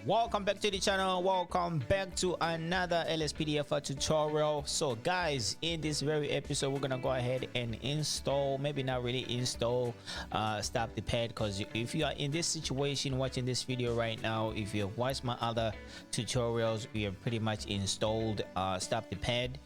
Welcome back to the channel. Welcome back to another LSPDF tutorial. So guys, in this very episode we're gonna go ahead and install, maybe not really install, stop the pad, because if you are in this situation watching this video right now, if you have watched my other tutorials, we have pretty much installed stop the pad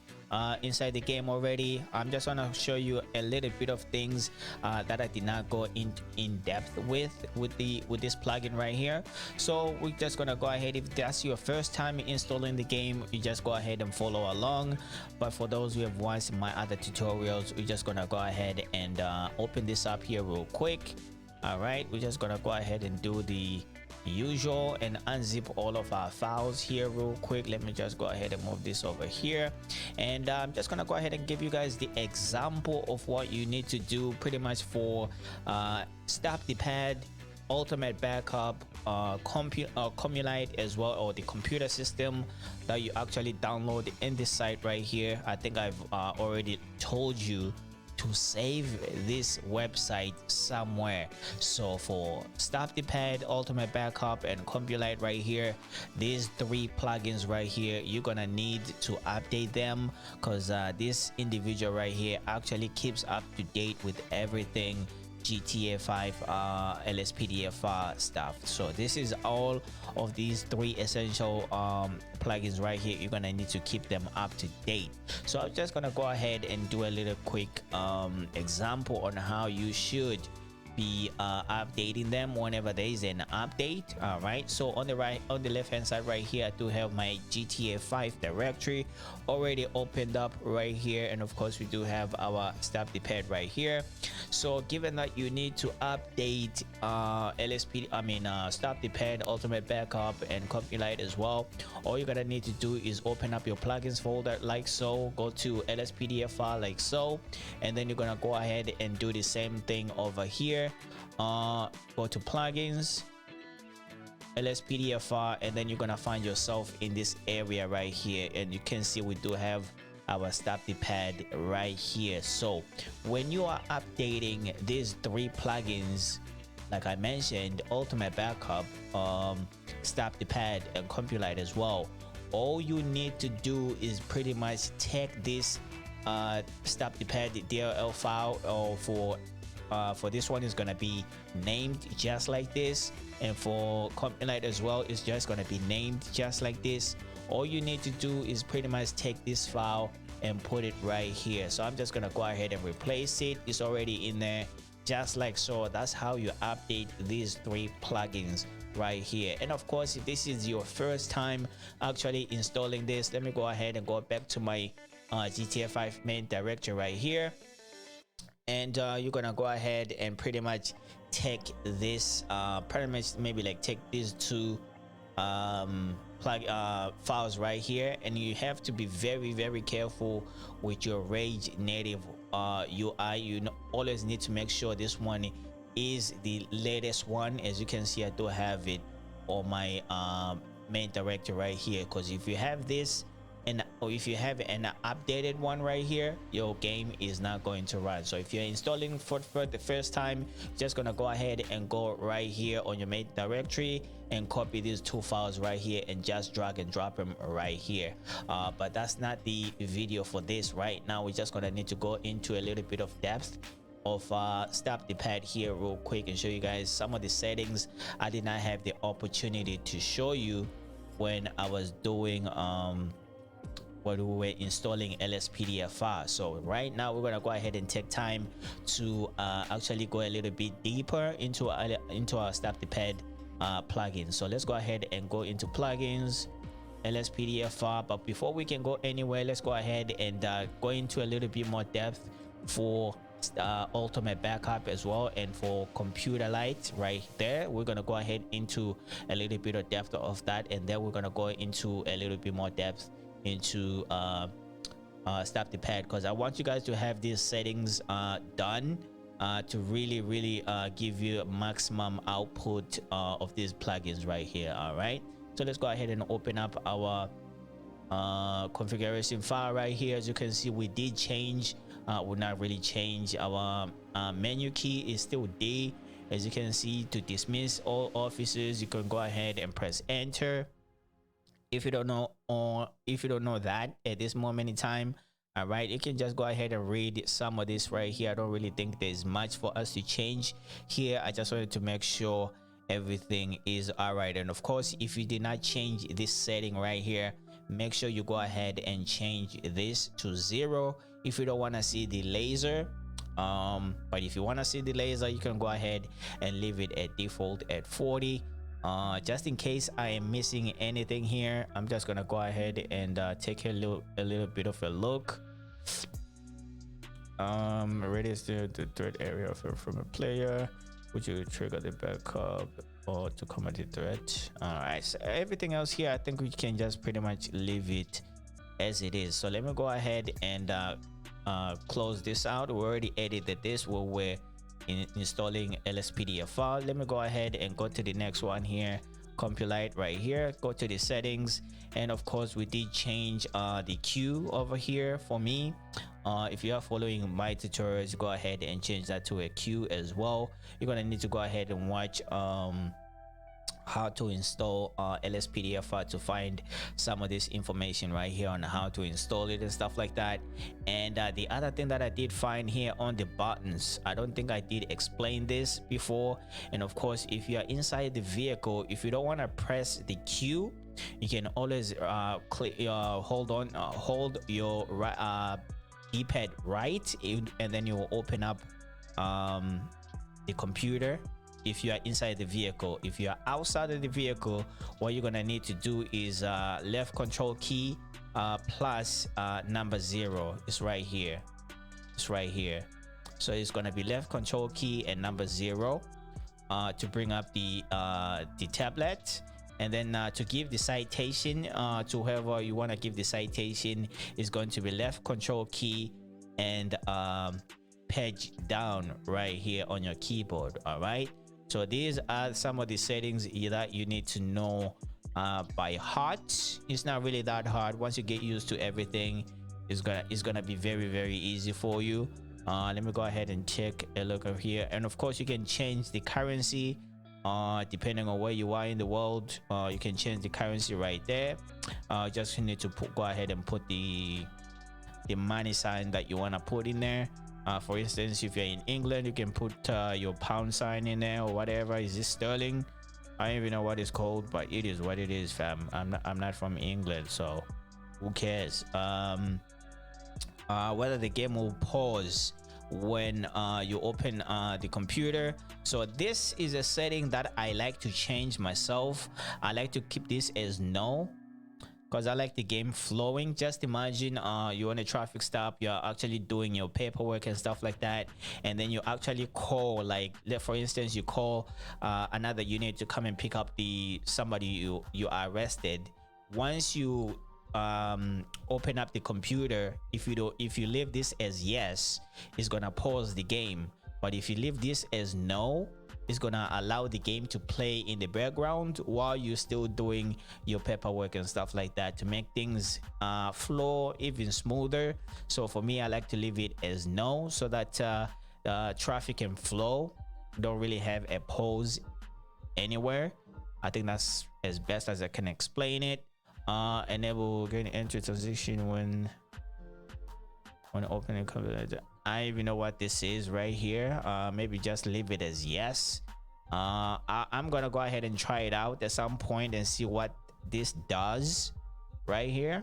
inside the game already. I'm just gonna show you a little bit of things that I did not go in depth with this plugin right here. So we're just gonna go ahead. If that's your first time installing the game, you just go ahead and follow along. But for those who have watched my other tutorials, we're just gonna go ahead and open this up here real quick. All right, we're just gonna go ahead and do the usual and unzip all of our files here real quick. Let me just go ahead and move this over here, and I'm just gonna go ahead and give you guys the example of what you need to do pretty much for stop the pad, ultimate backup, Cumulite as well, or the computer system that you actually download in this site right here. I think I've already told you to save this website somewhere. So for stop the pad, ultimate backup, and Cumulite right here, these three plugins right here, you're gonna need to update them, because this individual right here actually keeps up to date with everything GTA5 LSPDF stuff. So this is all of these three essential plugins right here. You're gonna need to keep them up to date. So I'm just gonna go ahead and do a little quick example on how you should be updating them whenever there is an update. All right, so on the left hand side right here, I do have my GTA5 directory already opened up right here, and of course we do have our stop the pad right here. So given that you need to update stop the pad, ultimate backup, and Cumulite as well, all you're gonna need to do is open up your plugins folder like so, go to LSPDF file like so, and then you're gonna go ahead and do the same thing over here. Go to plugins, LSPDF file, and then you're gonna find yourself in this area right here, and you can see we do have our stop the pad right here. So when you are updating these three plugins, like I mentioned, ultimate backup, stop the pad, and Cumulite as well, all you need to do is pretty much take this stop the pad DLL file, or for this one is gonna be named just like this, and for Cumulite as well, it's just gonna be named just like this. All you need to do is pretty much take this file and put it right here. So I'm just gonna go ahead and replace it. It's already in there just like so. That's how you update these three plugins right here. And of course, if this is your first time actually installing this, let me go ahead and go back to my GTA5 main directory right here, and you're gonna go ahead and pretty much take this maybe like take these two files right here, and you have to be very careful with your Rage native UI. You always need to make sure this one is the latest one. As you can see, I do have it on my main directory right here, because if you have this or if you have an updated one right here, your game is not going to run. So if you're installing for the first time, just gonna go ahead and go right here on your main directory and copy these two files right here and just drag and drop them right here. But that's not the video for this right now. We're just gonna need to go into a little bit of depth of stop the pad here real quick and show you guys some of the settings I did not have the opportunity to show you when I was doing when we were installing LSPDF file. So right now we're gonna go ahead and take time to actually go a little bit deeper into our stop the pad plugin. So let's go ahead and go into plugins, LSPDF file. But before we can go anywhere, let's go ahead and go into a little bit more depth for ultimate backup as well, and for Cumulite right there. We're gonna go ahead into a little bit of depth of that, and then we're gonna go into a little bit more depth into stop the pad, because I want you guys to have these settings done to really give you maximum output of these plugins right here. All right, so let's go ahead and open up our configuration file right here. As you can see, we did change, will not really change our menu key is still D, As you can see, to dismiss all officers, you can go ahead and press enter. If you don't know, or if you don't know that at this moment in time, all right, you can just go ahead and read some of this right here. I don't really think there's much for us to change here. I just wanted to make sure everything is all right. And of course, if you did not change this setting right here, make sure you go ahead and change this to 0 if you don't want to see the laser. But if you want to see the laser, you can go ahead and leave it at default at 40. Just in case I am missing anything here, I'm just gonna go ahead and take a little bit of a look. Radius to the threat area from a player. Would you trigger the backup or to combat the threat? All right, so everything else here, I think we can just pretty much leave it as it is. So let me go ahead and close this out. We already edited this where we're installing LSPDF file. Let me go ahead and go to the next one here, Compilite right here. Go to the settings, and of course we did change the queue over here for me. If you are following my tutorials, go ahead and change that to a queue as well. You're gonna need to go ahead and watch how to install LSPDF file to find some of this information right here on how to install it and stuff like that. And the other thing that I did find here on the buttons, I don't think I did explain this before. And of course, if you are inside the vehicle, if you don't want to press the Q, you can always hold your D-pad right, and then you will open up the computer if you are inside the vehicle. If you are outside of the vehicle, what you're gonna need to do is left control key plus number 0. It's right here. It's right here. So it's gonna be left control key and number 0 to bring up the tablet. And then to give the citation to whoever you want to give the citation is going to be left control key and page down right here on your keyboard. All right, so these are some of the settings that you need to know by heart. It's not really that hard. Once you get used to everything, it's gonna be very easy for you. Let me go ahead and check a look over here. And of course, you can change the currency depending on where you are in the world. You can change the currency right there. Just need to go ahead and put the money sign that you want to put in there. For instance, if you're in England, you can put your pound sign in there or whatever. Is this sterling? I don't even know what it's called, but it is what it is, fam. I'm not from England, so who cares? Whether the game will pause when you open the computer. So this is a setting that I like to change myself. I like to keep this as no, because I like the game flowing. Just imagine you're on a traffic stop, you're actually doing your paperwork and stuff like that, and then you actually call, like for instance, you call another unit to come and pick up somebody you arrested. Once you open up the computer, if you leave this as yes, it's gonna pause the game. But if you leave this as no, it's gonna allow the game to play in the background while you're still doing your paperwork and stuff like that, to make things flow even smoother. So for me, I like to leave it as no, so that traffic can flow. Don't really have a pause anywhere. I think that's as best as I can explain it. Enable getting enter transition when opening computer. I don't even know what this is right here. Maybe just leave it as yes. I'm gonna go ahead and try it out at some point and see what this does right here.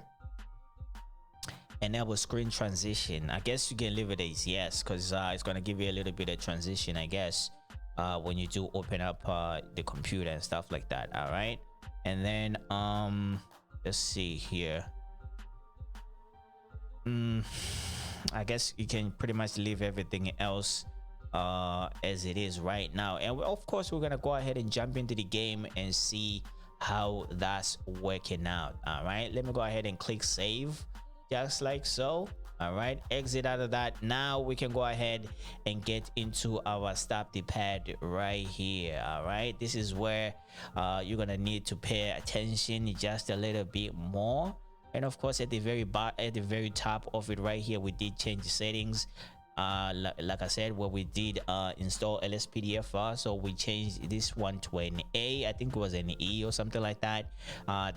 Enable screen transition. I guess you can leave it as yes, because it's gonna give you a little bit of transition, I guess, when you do open up the computer and stuff like that. All right, and then let's see here. I guess you can pretty much leave everything else as it is right now. And of course, we're gonna go ahead and jump into the game and see how that's working out. All right, let me go ahead and click save, just like so. All right, exit out of that. Now we can go ahead and get into our stop the pad right here. All right, this is where you're gonna need to pay attention just a little bit more. And of course, at the very top of it right here, we did change the settings. like I said, where we did install lspdf, so we changed this one to an A. I think it was an E or something like that.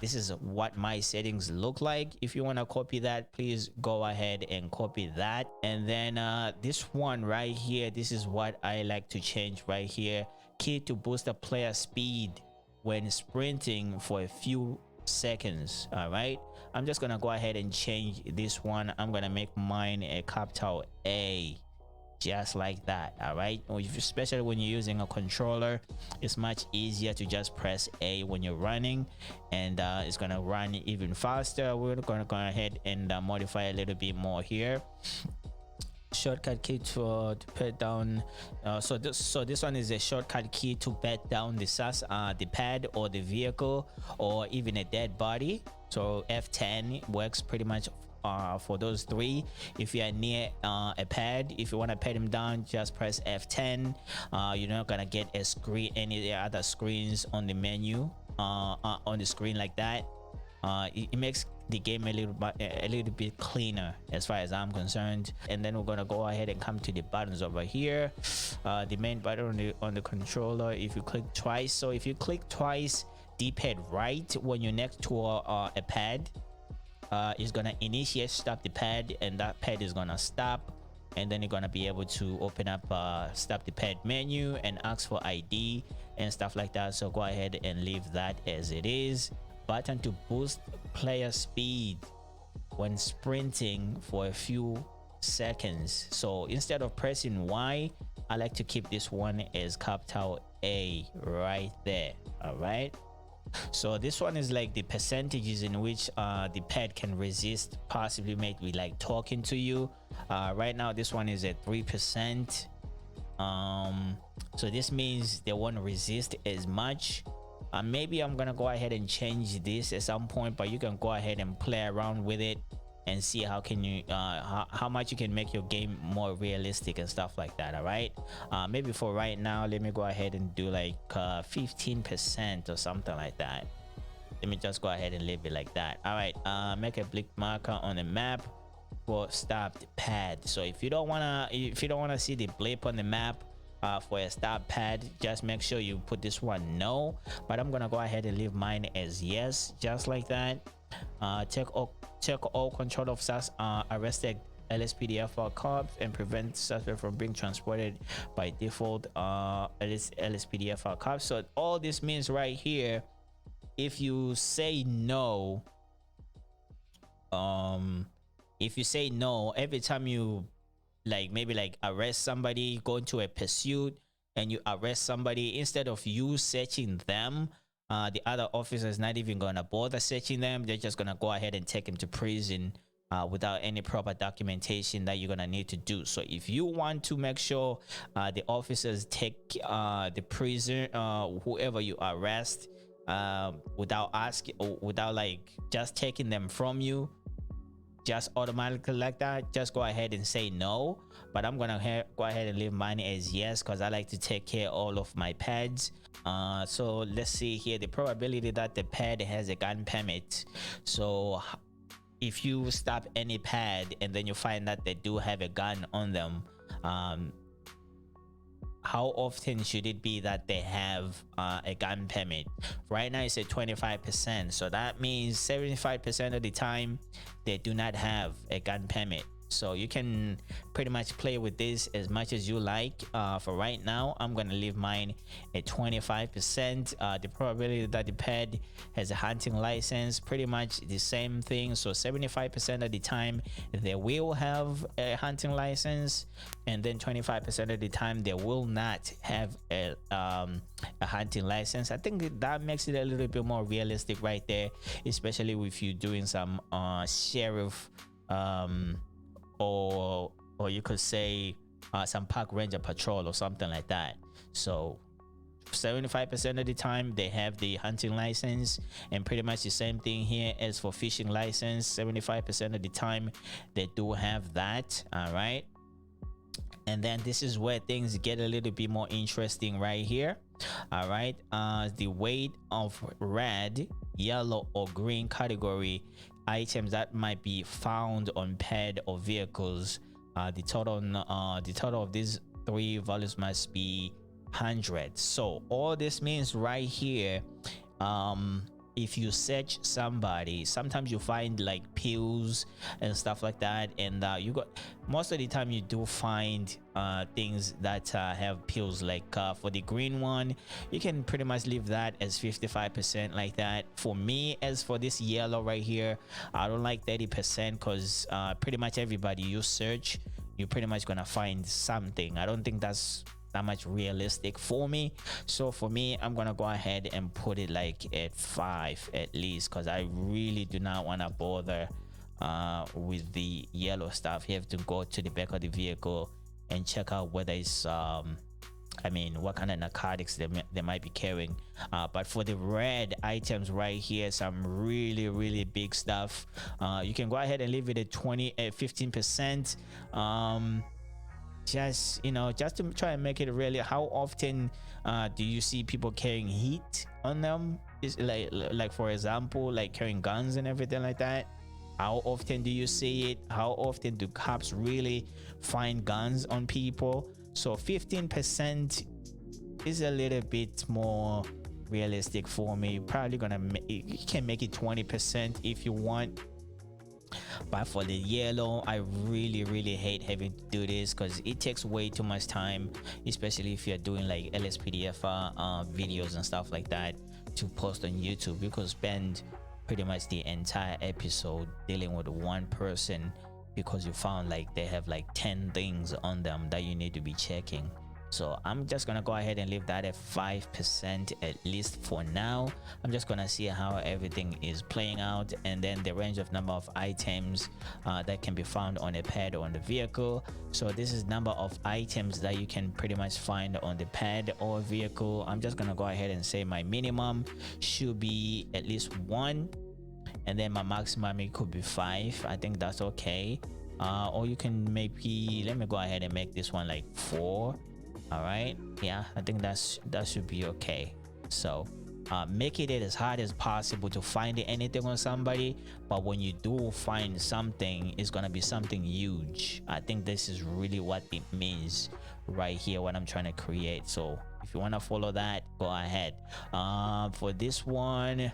This is what my settings look like. If you want to copy that, please go ahead and copy that. And then this one right here, this is what I like to change right here. Key to boost the player speed when sprinting for a few seconds. All right, I'm just gonna go ahead and change this one. I'm gonna make mine a capital A, just like that. All right, especially when you're using a controller, it's much easier to just press A when you're running, and it's gonna run even faster. We're gonna go ahead and modify a little bit more here. Shortcut key to put down, so this one is a shortcut key to put down the pad or the vehicle or even a dead body. So F10 works pretty much for those three. If you are near a pad, if you want to pet him down, just press F10. You're not gonna get a screen, any other screens on the menu, on the screen like that. It makes the game a little bit cleaner as far as I'm concerned. And then we're gonna go ahead and come to the buttons over here. The main button on the controller, if you click twice, so if you click twice, D-pad right when you're next to a pad, is gonna initiate stop the pad, and that pad is gonna stop, and then you're gonna be able to open up stop the pad menu and ask for ID and stuff like that. So go ahead and leave that as it is. Button to boost player speed when sprinting for a few seconds. So instead of pressing Y, I like to keep this one as capital A right there. All right, so this one is like the percentages in which the pet can resist possibly maybe like talking to you. Right now this one is at 3%. So this means they won't resist as much. Maybe I'm gonna go ahead and change this at some point, but you can go ahead and play around with it and see how can you how much you can make your game more realistic and stuff like that. All right, maybe for right now, let me go ahead and do like 15% or something like that. Let me just go ahead and leave it like that. All right, make a blink marker on the map for stop the pad. So if you don't wanna see the blip on the map for a stop pad, just make sure you put this one no, but I'm gonna go ahead and leave mine as yes, just like that. Check all control of arrested LSPDFR cops and prevent suspect from being transported by default LSPDFR cops. So all this means right here, if you say no, every time you maybe arrest somebody, go into a pursuit and you arrest somebody, instead of you searching them, the other officer is not even gonna bother searching them. They're just gonna go ahead and take him to prison without any proper documentation that you're gonna need to do. So if you want to make sure the officers take the prisoner, whoever you arrest, without asking, without just taking them from you, just automatically like that, just go ahead and say no. But I'm gonna go ahead and leave mine as yes, because I like to take care of all of my pads. So let's see here, the probability that the pad has a gun permit. So if you stop any pad and then you find that they do have a gun on them, how often should it be that they have a gun permit? Right now it's at 25%, so that means 75% of the time they do not have a gun permit. So you can pretty much play with this as much as you like. For right now, I'm gonna leave mine at 25%. The probability that the pet has a hunting license, pretty much the same thing. So 75% of the time they will have a hunting license, and then 25% of the time they will not have a hunting license. I think that makes it a little bit more realistic right there, especially if you're doing some sheriff, or you could say some park ranger patrol or something like that. So 75% of the time they have the hunting license, and pretty much the same thing here as for fishing license. 75% of the time they do have that. All right, and then this is where things get a little bit more interesting right here. All right, the weight of red, yellow or green category items that might be found on pad or vehicles the total of these three values must be 100. So all this means right here, if you search somebody, sometimes you find like pills and stuff like that, and you got, most of the time you do find things that have pills, like for the green one you can pretty much leave that as 55% like that. For me, as for this yellow right here, I don't like 30%, because pretty much everybody you search, you're pretty much gonna find something. I don't think that's that much realistic for me. So for me, I'm gonna go ahead and put it like at 5 at least, because I really do not want to bother with the yellow stuff. You have to go to the back of the vehicle and check out whether it's I mean, what kind of narcotics they might be carrying. But for the red items right here, some really big stuff, you can go ahead and leave it at 15%. Just, you know, just to try and make it really, how often do you see people carrying heat on them? Is like for example, like carrying guns and everything like that. How often do you see it? How often do cops really find guns on people? So 15% is a little bit more realistic for me. Probably gonna you can make it 20% if you want. But for the yellow, I really hate having to do this, because it takes way too much time, especially if you're doing like LSPDF videos and stuff like that to post on YouTube. You could spend pretty much the entire episode dealing with one person because you found like they have like 10 things on them that you need to be checking. So I'm just gonna go ahead and leave that at 5% at least for now. I'm just gonna see how everything is playing out, and then the range of number of items that can be found on a pad or on the vehicle. So this is number of items that you can pretty much find on the pad or vehicle. I'm just gonna go ahead and say my minimum should be at least 1, and then my maximum, it could be 5. I think that's okay. Or you can maybe, let me go ahead and make this one like 4. All right, yeah, I think that should be okay. So make it as hard as possible to find anything on somebody, but when you do find something, it's gonna be something huge. I think this is really what it means right here, what I'm trying to create. So if you want to follow that, go ahead. For this one,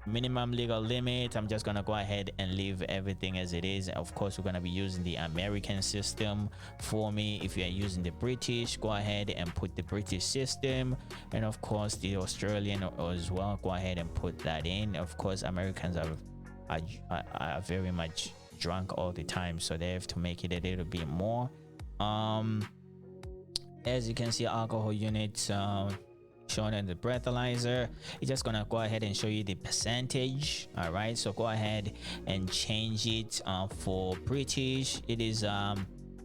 minimum legal limit, I'm just gonna go ahead and leave everything as it is. Of course, we're gonna be using the American system. For me, if you're using the British, go ahead and put the British system, and of course the Australian as well, go ahead and put that in. Of course, Americans are very much drunk all the time, so they have to make it a little bit more. As you can see, alcohol units shown in the breathalyzer, it's just gonna go ahead and show you the percentage. All right, so go ahead and change it. For British, it is I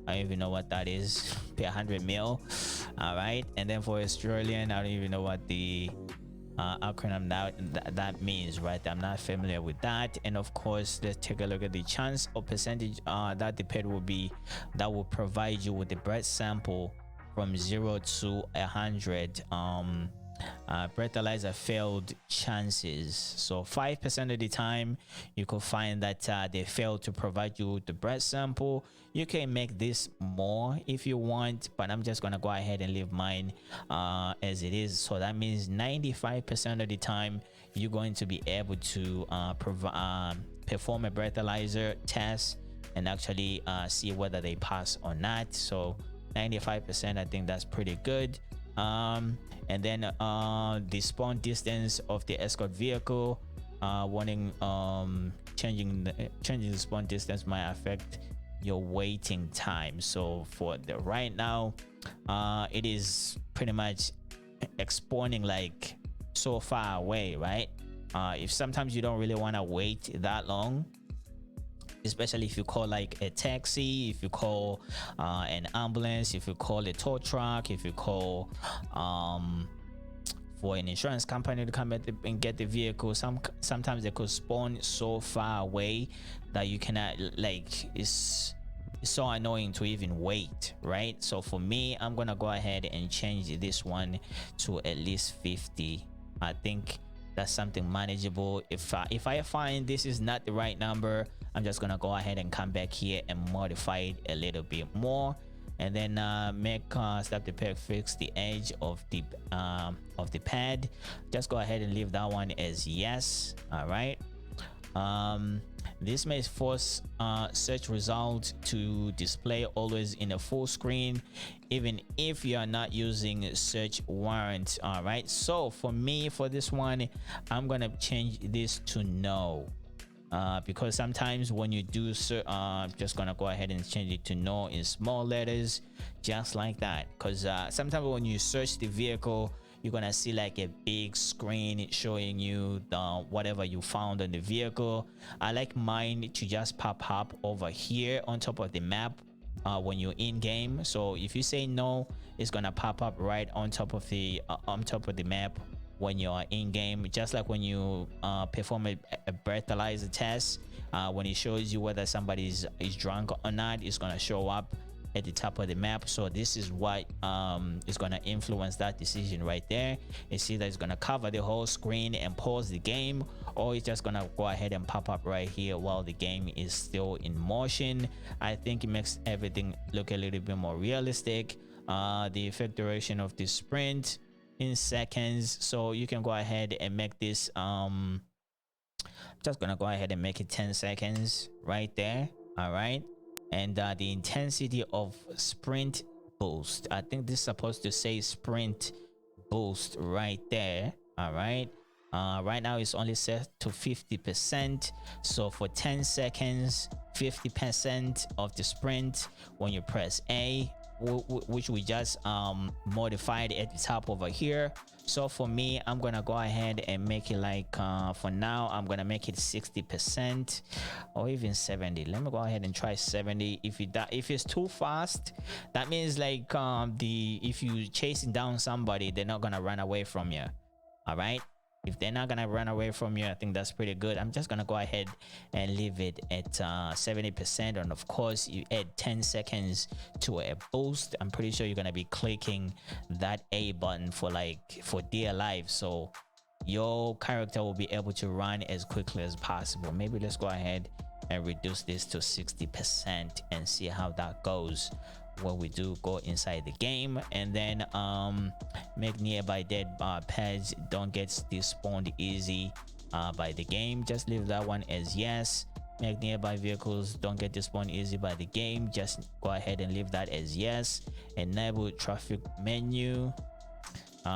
don't even know what that is, per 100 mil. All right, and then for Australian, I don't even know what the acronym that means, right? I'm not familiar with that. And of course, let's take a look at the chance or percentage that the pet will provide you with the breath sample from 0 to 100. Breathalyzer failed chances. So 5% of the time you could find that they failed to provide you with the breath sample. You can make this more if you want, but I'm just gonna go ahead and leave mine as it is. So that means 95% of the time you're going to be able to perform a breathalyzer test and actually see whether they pass or not. So 95%, I think that's pretty good. And then the spawn distance of the escort vehicle, changing the spawn distance might affect your waiting time. So for the right now, it is pretty much spawning like so far away, right? If sometimes you don't really want to wait that long, especially if you call like a taxi, if you call an ambulance, if you call a tow truck, if you call for an insurance company to come and get the vehicle. Sometimes they could spawn so far away that you cannot, like, it's so annoying to even wait, right? So for me, I'm gonna go ahead and change this one to at least 50. I think that's something manageable. If I find this is not the right number, I'm just gonna go ahead and come back here and modify it a little bit more, and then make stop the peg, fix the edge of the pad. Just go ahead and leave that one as yes. All right. This may force search results to display always in a full screen, even if you are not using search warrant. All right, so for me, for this one, I'm gonna change this to no, because sometimes when you do just gonna go ahead and change it to no in small letters, just like that, because sometimes when you search the vehicle, you're gonna see like a big screen showing you the whatever you found on the vehicle. I like mine to just pop up over here on top of the map when you're in game. So if you say no, it's gonna pop up right on top of the map when you're in game, just like when you perform a breathalyzer test. When it shows you whether somebody is drunk or not, it's gonna show up at the top of the map. So this is what is going to influence that decision right there. It's either it's going to cover the whole screen and pause the game, or it's just going to go ahead and pop up right here while the game is still in motion. I think it makes everything look a little bit more realistic. The effect duration of the sprint in seconds, so you can go ahead and make this just gonna go ahead and make it 10 seconds right there. All right. And the intensity of sprint boost, I think this is supposed to say sprint boost right there. All right. Right now it's only set to 50%, so for 10 seconds 50% of the sprint when you press A, which we just modified at the top over here. So for me, I'm gonna go ahead and make it like for now I'm gonna make it 60% or even 70. Let me go ahead and try 70. If it's too fast, that means like if you chasing down somebody, they're not gonna run away from you. All right, if they're not gonna run away from you, I think that's pretty good. I'm just gonna go ahead and leave it at 70%, and of course you add 10 seconds to a boost. I'm pretty sure you're gonna be clicking that A button for dear life, so your character will be able to run as quickly as possible. Maybe let's go ahead and reduce this to 60% and see how that goes when we do go inside the game. And then make nearby dead pads don't get despawned easy by the game. Just leave that one as yes. Make nearby vehicles don't get despawned easy by the game. Just go ahead and leave that as yes. Enable traffic menu.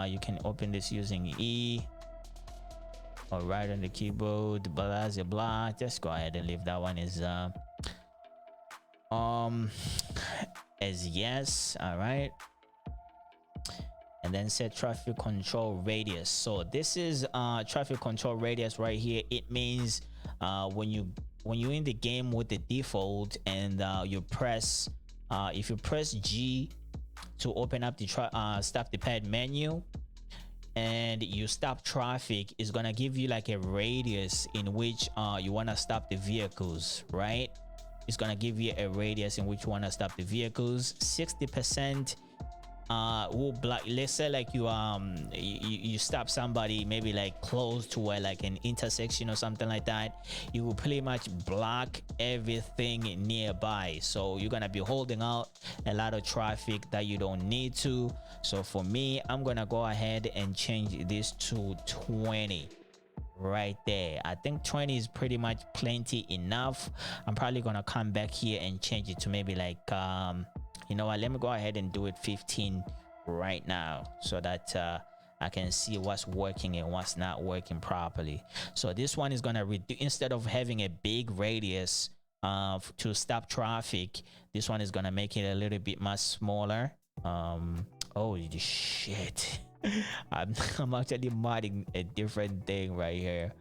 You can open this using E or right on the keyboard, blah blah blah. Just go ahead and leave that one as yes. All right, and then set traffic control radius. So this is traffic control radius right here. It means when you're in the game with the default and you press if you press G to open up the stop the pad menu and you stop traffic, is gonna give you like a radius in which you want to stop the vehicles, right? It's gonna give you a radius in which you want to stop the vehicles. 60% will block. Let's say like you stop somebody maybe like close to where like an intersection or something like that, you will pretty much block everything nearby, so you're gonna be holding out a lot of traffic that you don't need to. So for me, I'm gonna go ahead and change this to 20 right there. I think 20 is pretty much plenty enough. I'm probably gonna come back here and change it to maybe like you know what, let me go ahead and do it 15 right now, so that I can see what's working and what's not working properly. So this one is gonna instead of having a big radius to stop traffic, this one is gonna make it a little bit much smaller. Oh shit. I'm actually modding a different thing right here.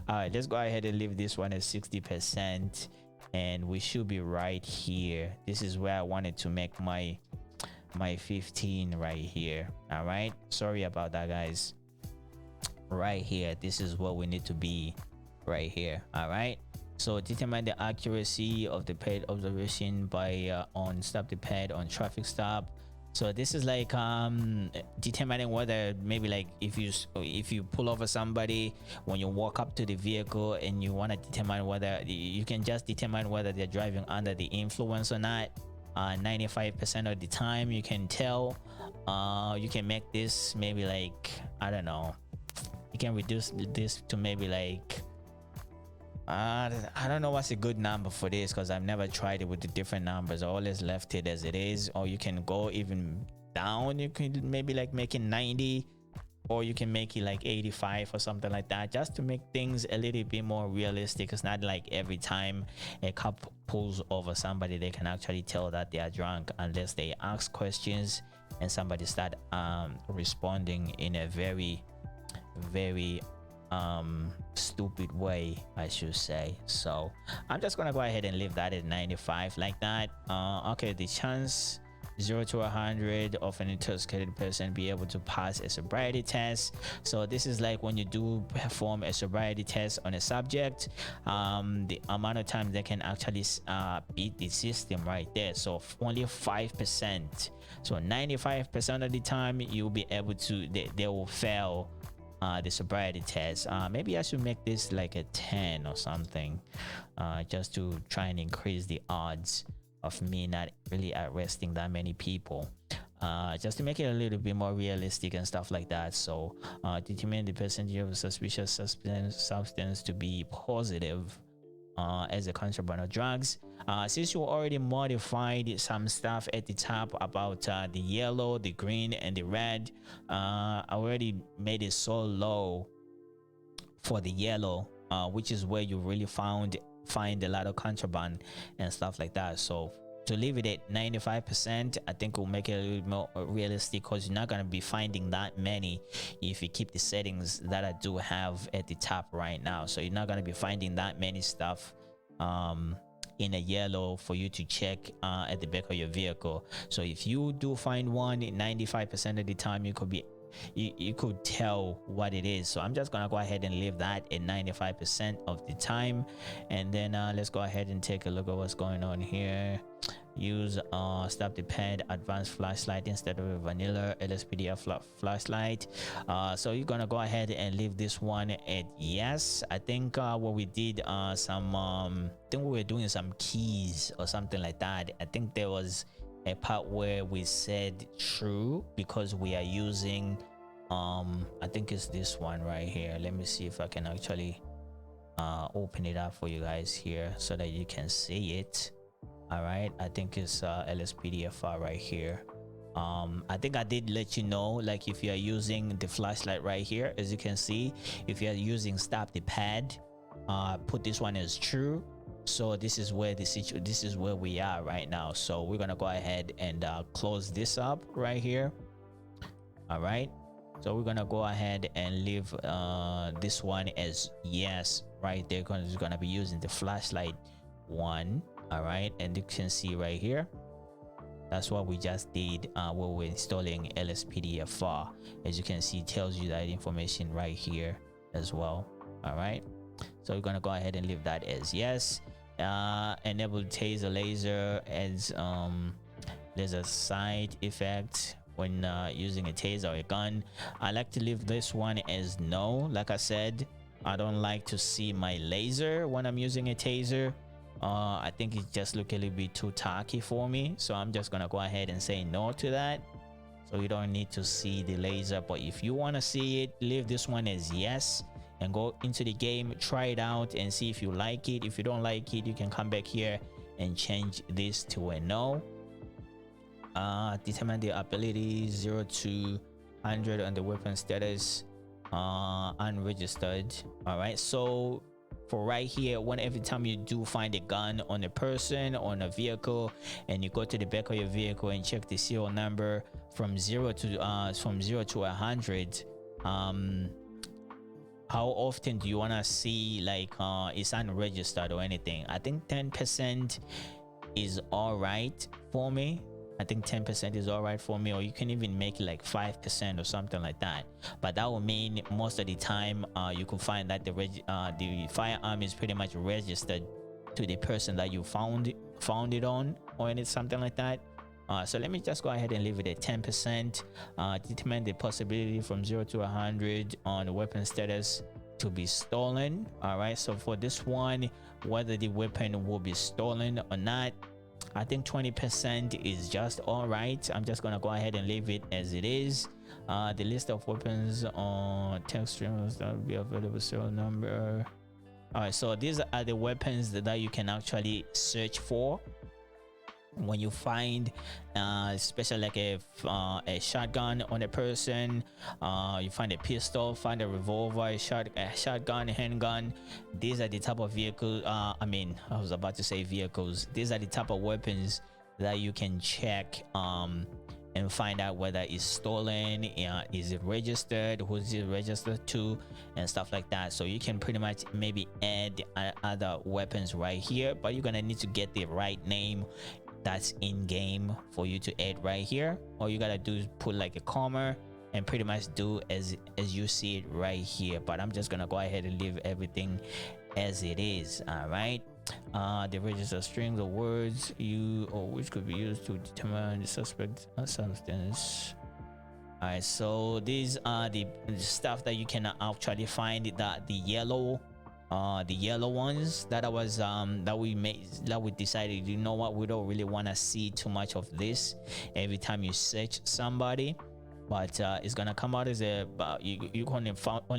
All right, let's go ahead and leave this one at 60%, and we should be right here. This is where I wanted to make my 15 right here. All right, sorry about that, guys. Right here, this is what we need to be right here. All right, so determine the accuracy of the pad observation by on stop the pad on traffic stop. So this is like determining whether maybe like if you pull over somebody when you walk up to the vehicle and you want to determine whether you can just determine whether they're driving under the influence or not. 95% of the time you can tell. You can make this maybe like, I don't know, you can reduce this to maybe like I don't know what's a good number for this, because I've never tried it with the different numbers. I always left it as it is. Or you can go even down. You can maybe like make it 90, or you can make it like 85 or something like that, just to make things a little bit more realistic. It's not like every time a cop pulls over somebody they can actually tell that they are drunk, unless they ask questions and somebody start responding in a very stupid way, I should say. So I'm just gonna go ahead and leave that at 95 like that. Okay, the chance 0 to 100 of an intoxicated person be able to pass a sobriety test. So this is like when you do perform a sobriety test on a subject, the amount of time they can actually beat the system right there. So only 5%. So 95% of the time you'll be able to, they will fail the sobriety test. Maybe I should make this like a 10 or something, just to try and increase the odds of me not really arresting that many people, just to make it a little bit more realistic and stuff like that. So determine the percentage of suspicious substance to be positive as a contraband of drugs. Since you already modified some stuff at the top about the yellow, the green, and the red, I already made it so low for the yellow, which is where you really find a lot of contraband and stuff like that. So to leave it at 95%, I think will make it a little more realistic, because you're not going to be finding that many if you keep the settings that I do have at the top right now. So you're not going to be finding that many stuff in a yellow for you to check at the back of your vehicle. So if you do find one, 95% of the time you could tell what it is. So I'm just gonna go ahead and leave that at 95% of the time. And then let's go ahead and take a look at what's going on here. Use stop the pad advanced flashlight instead of a vanilla LSPDF flashlight. So you're gonna go ahead and leave this one at yes. I think what we did I think we were doing some keys or something like that. I think there was a part where we said true, because we are using I think it's this one right here. Let me see if I can actually open it up for you guys here so that you can see it. All right, I think it's LSPDFR right here. I think I did let you know, like if you are using the flashlight right here, as you can see, if you are using stop the pad, put this one as true. So this is where this is where we are right now. So we're gonna go ahead and close this up right here. All right, so we're gonna go ahead and leave this one as yes right there, because it's gonna be using the flashlight one. All right, and you can see right here, that's what we just did when we're installing LSPDFR. As you can see, it tells you that information right here as well. All right, so we're gonna go ahead and leave that as yes. Enable taser laser as there's a side effect when using a taser or a gun. I like to leave this one as no. Like I said, I don't like to see my laser when I'm using a taser. I think it just look a little bit too tacky for me, so I'm just gonna go ahead and say no to that. So you don't need to see the laser, but if you want to see it, leave this one as yes and go into the game, try it out and see if you like it. If you don't like it, you can come back here and change this to a no. Determine the ability 0 to 100 on the weapon status, unregistered. All right, so for right here, when every time you do find a gun on a person, on a vehicle, and you go to the back of your vehicle and check the serial number from 0 to 100, how often do you want to see like it's unregistered or anything? I think 10% is all right for me. I think 10% is all right for me, or you can even make it like 5% or something like that. But that will mean most of the time you can find that the firearm is pretty much registered to the person that you found it on, or something like that. So let me just go ahead and leave it at 10%. Determine the possibility from 0 to 100 on the weapon status to be stolen. All right, so for this one, whether the weapon will be stolen or not, I think 20% is just all right. I'm just gonna go ahead and leave it as it is. The list of weapons on text streams that will be available, serial number. All right, so these are the weapons that you can actually search for when you find especially like a shotgun on a person. You find a pistol, find a revolver, a shotgun, a handgun. These are the type of vehicle, I was about to say vehicles. These are the type of weapons that you can check and find out whether it's stolen, is it registered, who's it registered to, and stuff like that. So you can pretty much maybe add other weapons right here, but you're gonna need to get the right name that's in game for you to add right here. All you gotta do is put like a comma and pretty much do as you see it right here. But I'm just gonna go ahead and leave everything as it is. All right, the register strings of words which could be used to determine the suspect substance. All right, so these are the stuff that you can actually find, that the yellow ones that we decided, you know what, we don't really want to see too much of this every time you search somebody, but it's gonna come out as a you only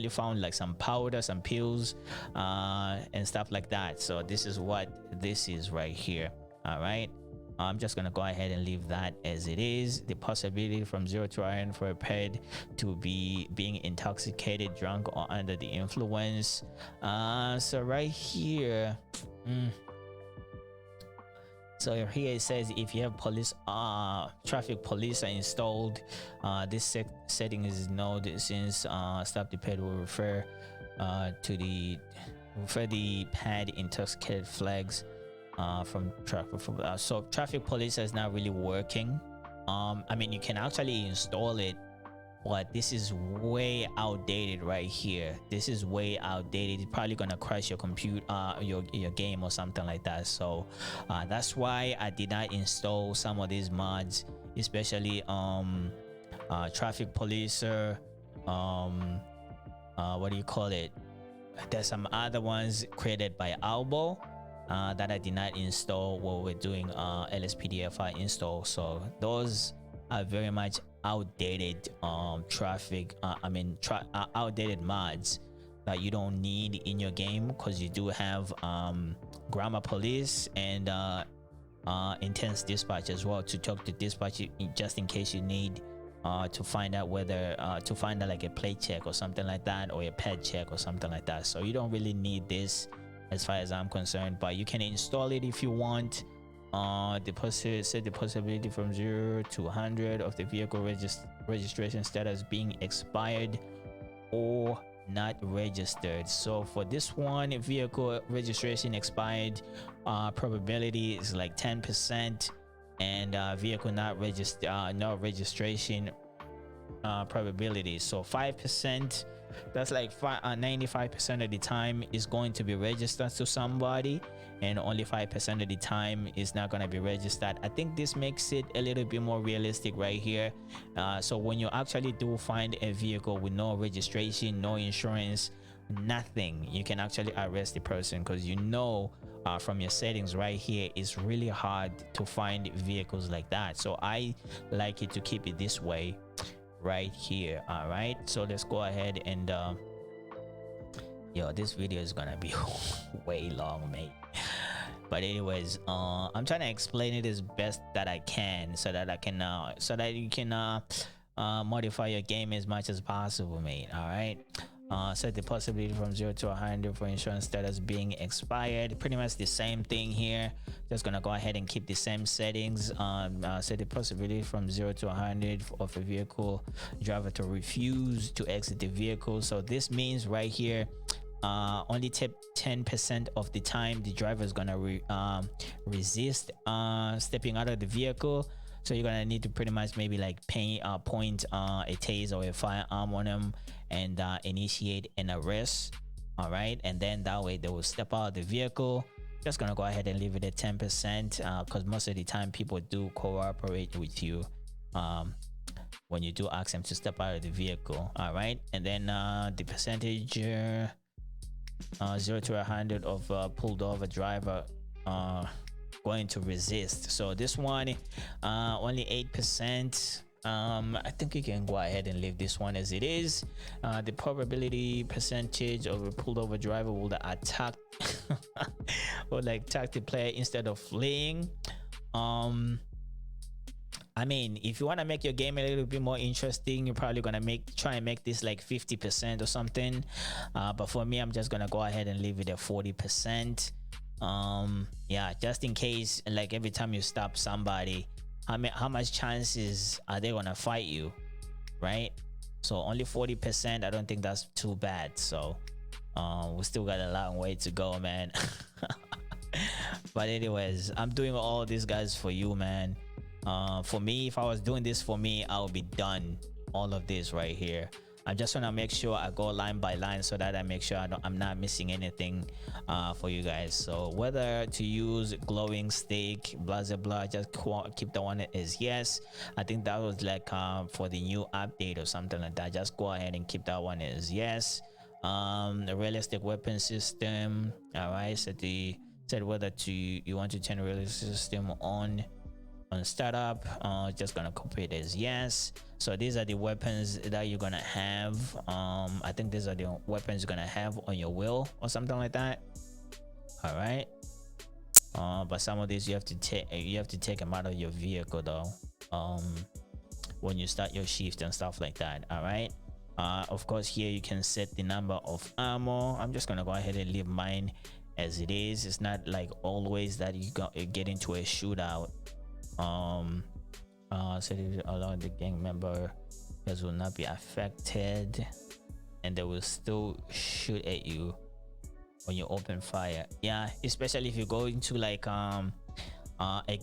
found like some powder, some pills, and stuff like that. So this is what this is right here. All right, I'm just gonna go ahead and leave that as it is. The possibility from 0 to 100 for a pet to be being intoxicated, drunk, or under the influence. So right here, so here it says if you have police traffic police are installed, this setting is node since stop the pet will refer the pad intoxicated flags from traffic. So traffic police is not really working. You can actually install it, but this is way outdated right here. This is way outdated. It's probably gonna crash your computer, your game or something like that. So that's why I did not install some of these mods, especially traffic policer. What do you call it? There's some other ones created by Albo that I did not install while we're doing LSPDFI install. So those are very much outdated outdated mods that you don't need in your game, because you do have grammar police and intense dispatch as well, to talk to dispatch just in case you need to find out whether to find out like a plate check or something like that, or a pet check or something like that. So you don't really need this as far as I'm concerned, but you can install it if you want. The possibility from 0 to 100 of the vehicle registration status being expired or not registered. So for this one, vehicle registration expired, probability is like 10%, and vehicle not registered, no registration probability, so 5%. That's like 95% of the time is going to be registered to somebody, and only 5% of the time is not going to be registered. I think this makes it a little bit more realistic right here. So when you actually do find a vehicle with no registration, no insurance, nothing, you can actually arrest the person, because from your settings right here, it's really hard to find vehicles like that. So I like it to keep it this way right here. All right, so let's go ahead and this video is gonna be way long, mate. But anyways, I'm trying to explain it as best that I can, so that you can modify your game as much as possible, mate. All right, set the possibility from 0 to 100 for insurance status being expired. Pretty much the same thing here. Just gonna go ahead and keep the same settings. Set the possibility from 0 to 100 of a vehicle driver to refuse to exit the vehicle. So this means right here, only 10% of the time the driver is gonna resist stepping out of the vehicle. So you're gonna need to pretty much maybe like point a taser or a firearm on them and initiate an arrest. All right, and then that way they will step out of the vehicle. just gonna go ahead and leave it at 10%, because most of the time people do cooperate with you when you do ask them to step out of the vehicle. All right, and then the percentage 0 to 100 of pulled over driver going to resist. So this one only 8%. I think you can go ahead and leave this one as it is. The probability percentage of a pulled over driver will attack or like attack the player instead of fleeing. I mean, if you want to make your game a little bit more interesting, you're probably gonna try and make this like 50% or something. But for me, I'm just gonna go ahead and leave it at 40%. Yeah, just in case, like every time you stop somebody, how much chances are they gonna fight you, right? So only 40%. I don't think that's too bad. So we still got a long way to go, man. But anyways, I'm doing all these guys for you, man. For me, if I was doing this for me, I would be done all of this right here. I just want to make sure I go line by line so that I make sure I'm not missing anything for you guys. So whether to use glowing stick, blah blah blah, just keep the one as yes. I think that was like for the new update or something like that. Just go ahead and keep that one as yes. The realistic weapon system, all right. So said whether you want to turn realistic system on startup, just gonna copy it as yes. So these are the weapons that you're gonna have. I think these are the weapons you're gonna have on your wheel or something like that. All right. But some of these you have to take them out of your vehicle though, when you start your shift and stuff like that. All right. Of course, here you can set the number of ammo. I'm just gonna go ahead and leave mine as it is. It's not like always that you get into a shootout. So allow the gang member because will not be affected, and they will still shoot at you when you open fire. Yeah, especially if you go into like a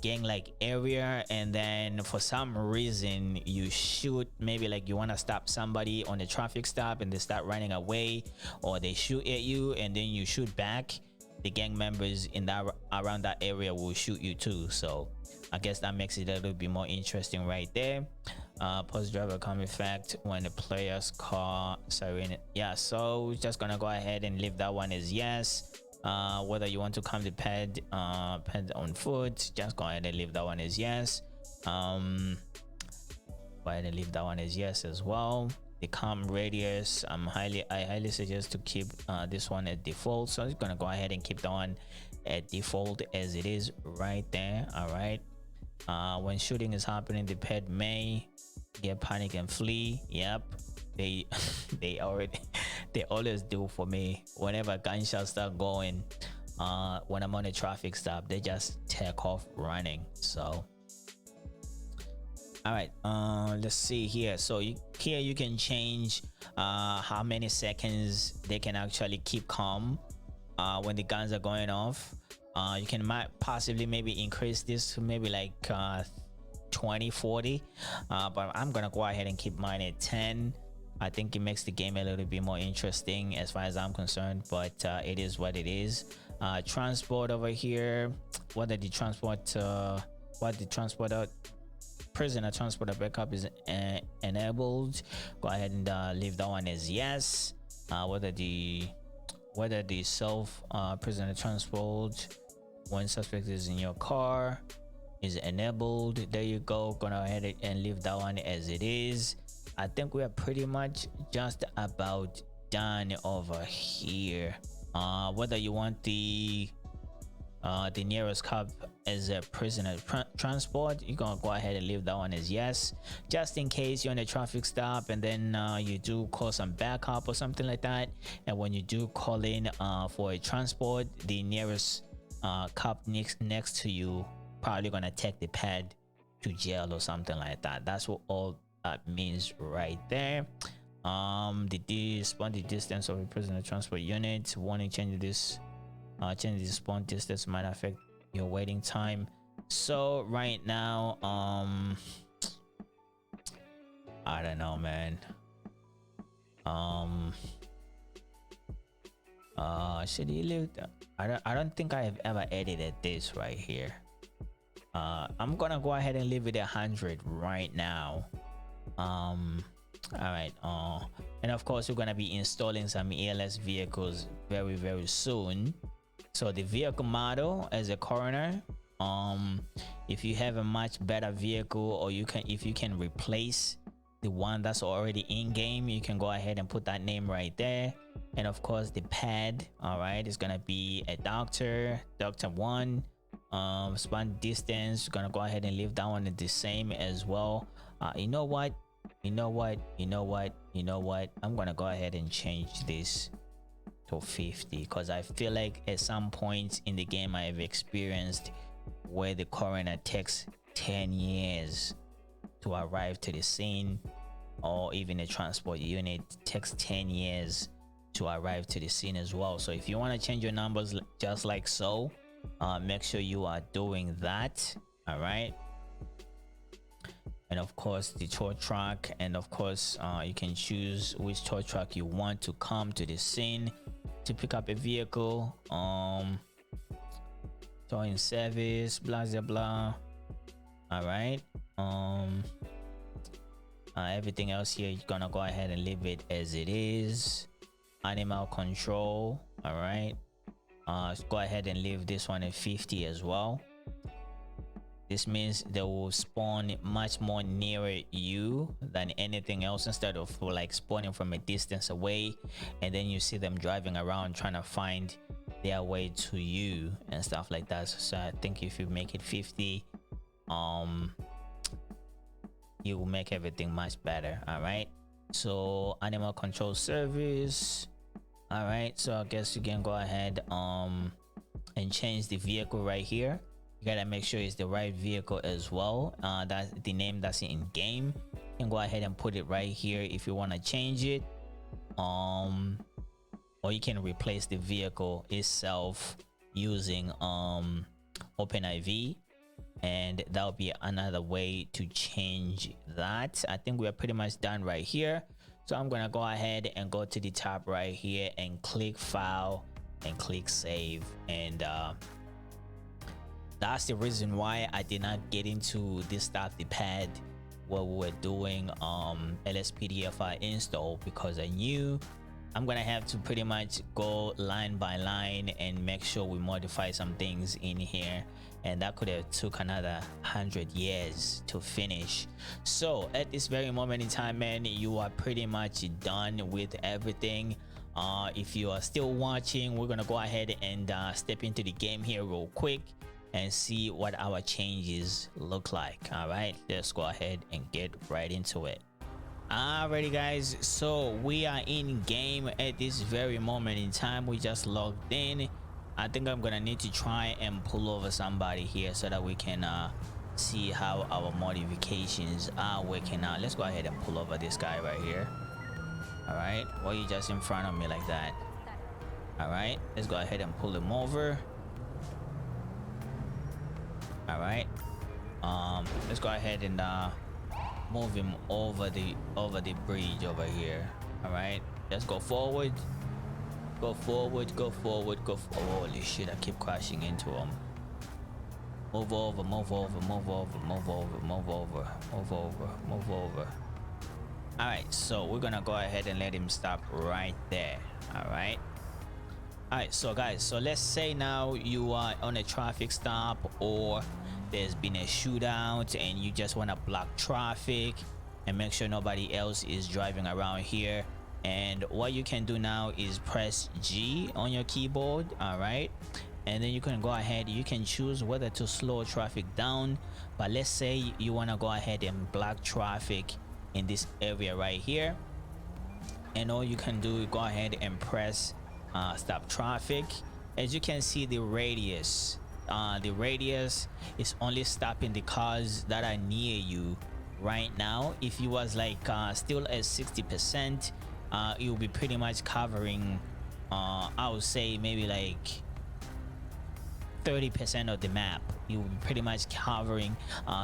gang like area, and then for some reason you shoot, maybe like you want to stop somebody on the traffic stop and they start running away, or they shoot at you and then you shoot back. The gang members in that around that area will shoot you too. So I guess that makes it a little bit more interesting right there. Post driver come effect when the player's car siren. Yeah, so we're just gonna go ahead and leave that one as yes. Whether you want to come the pad on foot, just go ahead and leave that one as yes. Go ahead and leave that one as yes as well. The cam radius, I highly suggest to keep this one at default. So I'm just gonna go ahead and keep that one at default as it is right there. All right. When shooting is happening, the pet may get panic and flee. Yep, they they always do for me. Whenever gunshots start going, when I'm on a traffic stop, they just take off running. So all right, let's see here. So here you can change how many seconds they can actually keep calm when the guns are going off. You can possibly maybe increase this to maybe like 20, 40, but I'm gonna go ahead and keep mine at 10. I think it makes the game a little bit more interesting as far as I'm concerned, but it is what it is. Transport over here, whether the transporter prisoner transporter backup is enabled, go ahead and leave that one as yes. Whether the self prisoner transport when suspect is in your car is enabled, there you go. Gonna ahead and leave that one as it is. I think we are pretty much just about done over here. Whether you want the nearest cop as a prisoner transport, you're gonna go ahead and leave that one as yes, just in case you're on a traffic stop and then you do call some backup or something like that, and when you do call in for a transport, the nearest cop next to you probably gonna take the pad to jail or something like that. That's what all that means right there. The distance of a prisoner transport unit. Warning: change this spawn distance might affect your waiting time. So right now, I don't know, man. Should he leave I don't think I have ever edited this right here. I'm gonna go ahead and leave it 100 right now. All right. And of course we're gonna be installing some ELS vehicles very soon. So the vehicle model as a coroner, if you have a much better vehicle, or if you can replace the one that's already in game, you can go ahead and put that name right there. And of course the pad, all right, is gonna be a doctor 1. Span distance, gonna go ahead and leave that one the same as well. You know what, I'm gonna go ahead and change this to 50, because I feel like at some point in the game I have experienced where the coroner takes 10 years to arrive to the scene, or even a transport unit takes 10 years to arrive to the scene as well. So if you want to change your numbers just like so, make sure you are doing that. All right. And of course the tow truck, and of course you can choose which tow truck you want to come to the scene to pick up a vehicle. Towing service, blah blah blah. All right. Everything else here, you're gonna go ahead and leave it as it is. Animal control. All right. Let's go ahead and leave this one at 50 as well. This means they will spawn much more nearer you than anything else, instead of like spawning from a distance away and then you see them driving around trying to find their way to you and stuff like that. So I think if you make it 50, you will make everything much better. All right. So animal control service. All right, so I guess you can go ahead and change the vehicle right here. You gotta make sure it's the right vehicle as well. That's the name that's in game. You can go ahead and put it right here if you want to change it, or you can replace the vehicle itself using OpenIV, and that'll be another way to change that. I think we are pretty much done right here. So I'm gonna go ahead and go to the top right here and click file and click save. And that's the reason why I did not get into this stuff, the pad, where we were doing LSPDFI install, because I knew I'm gonna have to pretty much go line by line and make sure we modify some things in here, and that could have took another 100 years to finish. So at this very moment in time, man, you are pretty much done with everything. If you are still watching, we're gonna go ahead and step into the game here real quick and see what our changes look like. All right, let's go ahead and get right into it. Alrighty guys, so we are in game at this very moment in time. We just logged in. I think I'm gonna need to try and pull over somebody here so that we can see how our modifications are working out. Let's go ahead and pull over this guy right here. All right, why are you just in front of me like that? All right, let's go ahead and pull him over. All right, let's go ahead and move him over the bridge over here. All right, let's go forward, go forward, go forward, go holy shit, I keep crashing into him. Move over, move over, move over, move over, move over, move over, move over. All right, so we're gonna go ahead and let him stop right there. All right. All right, so guys, so let's say now you are on a traffic stop, or there's been a shootout and you just want to block traffic and make sure nobody else is driving around here. And what you can do now is press G on your keyboard. All right, and then you can go ahead, you can choose whether to slow traffic down. But let's say you want to go ahead and block traffic in this area right here, and all you can do is go ahead and press stop traffic. As you can see, the radius is only stopping the cars that are near you right now. If you was like still at 60%, it will be pretty much covering I would say maybe like 30% of the map. You will be pretty much covering.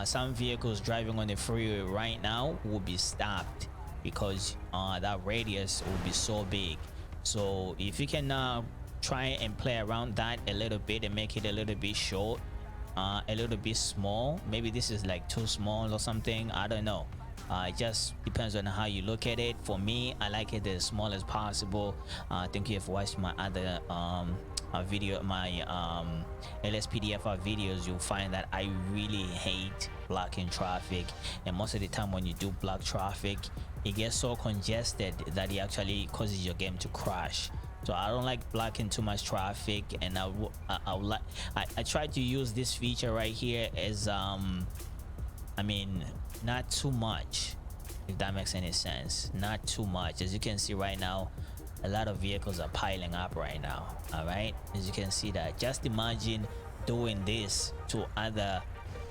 Some vehicles driving on the freeway right now will be stopped because that radius will be so big. So if you can try and play around that a little bit and make it a little bit short, a little bit small. Maybe this is like too small or something, I don't know. It just depends on how you look at it. For me, I like it as small as possible. Thank you for watching my other video, my LSPDFR videos. You'll find that I really hate blocking traffic, and most of the time when you do block traffic, it gets so congested that it actually causes your game to crash. So I don't like blocking too much traffic, and I try to use this feature right here as I mean, not too much, if that makes any sense. Not too much. As you can see right now, a lot of vehicles are piling up right now. All right, as you can see that. Just imagine doing this to other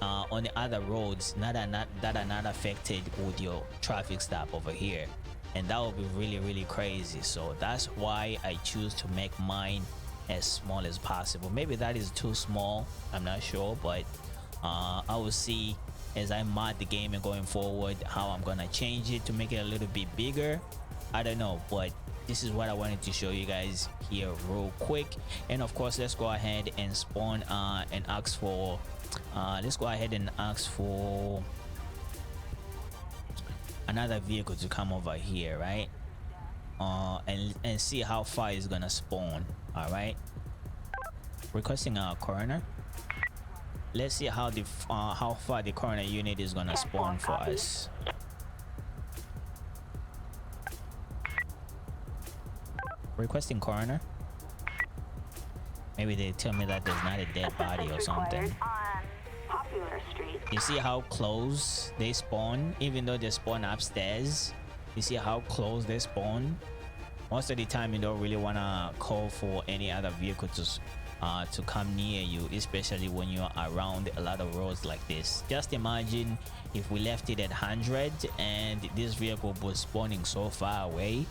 on the other roads that are not affected with your traffic stop over here, and that would be really crazy. So that's why I choose to make mine as small as possible. Maybe that is too small, I'm not sure, but I will see as I mod the game and going forward how I'm gonna change it to make it a little bit bigger. I don't know, but this is what I wanted to show you guys here real quick. And of course, let's go ahead and spawn and ask for let's go ahead and ask for another vehicle to come over here, right? And see how far it's gonna spawn. All right, requesting a coroner. Let's see how far the coroner unit is gonna spawn for us. Requesting coroner. Maybe they tell me that there's not a dead body or something. You see how close they spawn, even though they spawn upstairs. You see how close they spawn. Most of the time, you don't really wanna call for any other vehicle to come near you, especially when you're around a lot of roads like this. Just imagine if we left it at 100 and this vehicle was spawning so far away.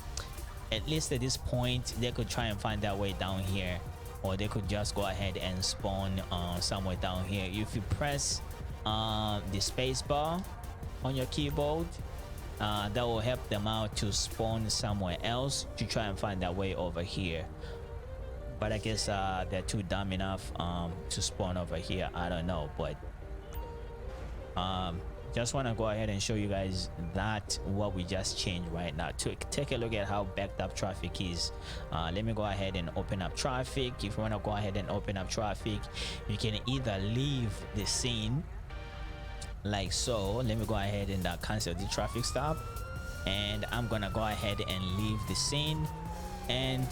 At least at this point, they could try and find their way down here, or they could just go ahead and spawn somewhere down here. If you press the space bar on your keyboard, that will help them out to spawn somewhere else to try and find their way over here. But I guess they're too dumb enough to spawn over here. I don't know, but just want to go ahead and show you guys that what we just changed right now. To take a look at how backed up traffic is, let me go ahead and open up traffic. If you want to go ahead and open up traffic, you can either leave the scene like so. Let me go ahead and cancel the traffic stop, and I'm gonna go ahead and leave the scene, and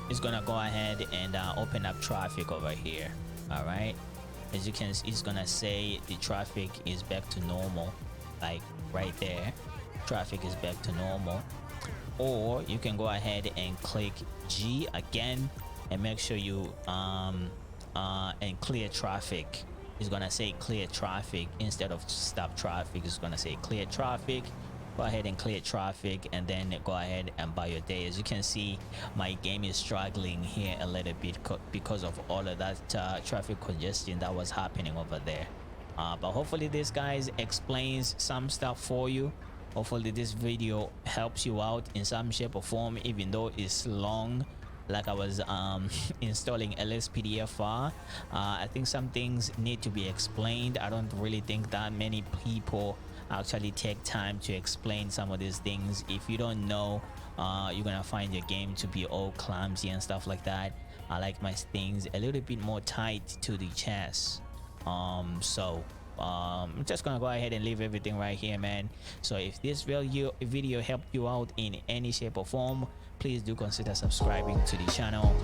it's gonna go ahead and open up traffic over here. All right, as you can see, it's gonna say the traffic is back to normal, like right there. Traffic is back to normal. Or you can go ahead and click G again and make sure you and clear traffic. It's gonna say clear traffic instead of stop traffic. It's gonna say clear traffic. Go ahead and clear traffic, and then go ahead and buy your day. As you can see, my game is struggling here a little bit because of all of that traffic congestion that was happening over there. But hopefully this guys explains some stuff for you. Hopefully this video helps you out in some shape or form, even though it's long. Like I was installing LSPDFR, I think some things need to be explained. I don't really think that many people actually take time to explain some of these things. If you don't know, you're gonna find your game to be all clumsy and stuff like that. I like my things a little bit more tight to the chest. I'm just gonna go ahead and leave everything right here, man. So if this video helped you out in any shape or form, please do consider subscribing to the channel.